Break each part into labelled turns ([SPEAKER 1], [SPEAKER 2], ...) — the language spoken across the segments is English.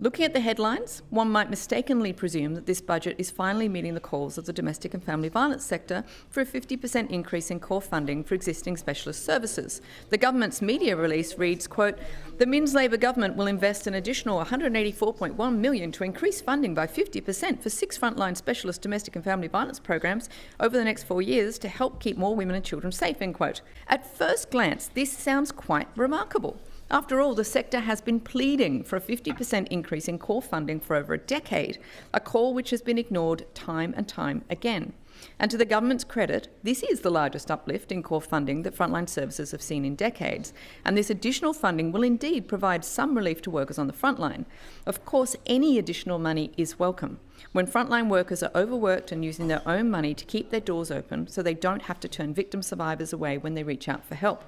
[SPEAKER 1] Looking at the headlines, one might mistakenly presume that this budget is finally meeting the calls of the domestic and family violence sector for a 50% increase in core funding for existing specialist services. The government's media release reads, quote, "The Minns Labor government will invest an additional $184.1 million to increase funding by 50% for 6 frontline specialist domestic and family violence programs over the next 4 years to help keep more women and children safe," end quote. At first glance, this sounds quite remarkable. After all, the sector has been pleading for a 50% increase in core funding for over a decade, a call which has been ignored time and time again. And to the government's credit, this is the largest uplift in core funding that frontline services have seen in decades, and this additional funding will indeed provide some relief to workers on the frontline. Of course, any additional money is welcome. When frontline workers are overworked and using their own money to keep their doors open so they don't have to turn victim survivors away when they reach out for help.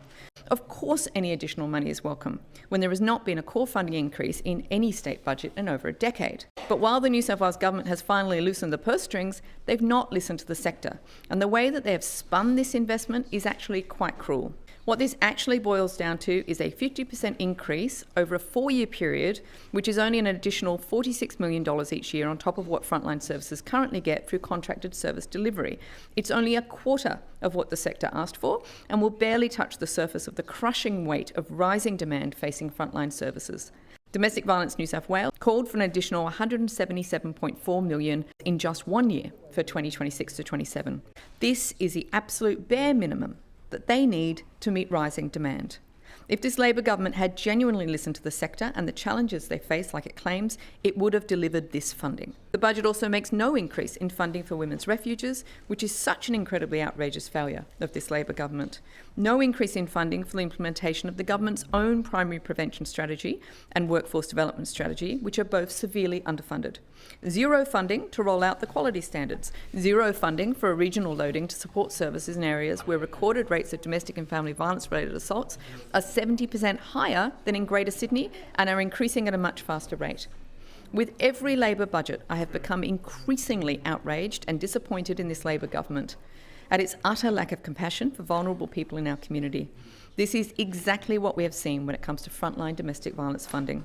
[SPEAKER 1] Of course, any additional money is welcome when there has not been a core funding increase in any state budget in over a decade. But while the New South Wales government has finally loosened the purse strings, they've not listened to the sector. And the way that they have spun this investment is actually quite cruel. What this actually boils down to is a 50% increase over a 4-year period, which is only an additional $46 million each year on top of what frontline services currently get through contracted service delivery. It's only a quarter of what the sector asked for and will barely touch the surface of the crushing weight of rising demand facing frontline services. Domestic Violence New South Wales called for an additional $177.4 million in just 1 year for 2026 to 27. This is the absolute bare minimum that they need to meet rising demand. If this Labor government had genuinely listened to the sector and the challenges they face like it claims, it would have delivered this funding. The budget also makes no increase in funding for women's refuges, which is such an incredibly outrageous failure of this Labor government. No increase in funding for the implementation of the government's own primary prevention strategy and workforce development strategy, which are both severely underfunded. Zero funding to roll out the quality standards. Zero funding for a regional loading to support services in areas where recorded rates of domestic and family violence-related assaults are 70% higher than in Greater Sydney and are increasing at a much faster rate. With every Labor budget, I have become increasingly outraged and disappointed in this Labor government at its utter lack of compassion for vulnerable people in our community. This is exactly what we have seen when it comes to frontline domestic violence funding.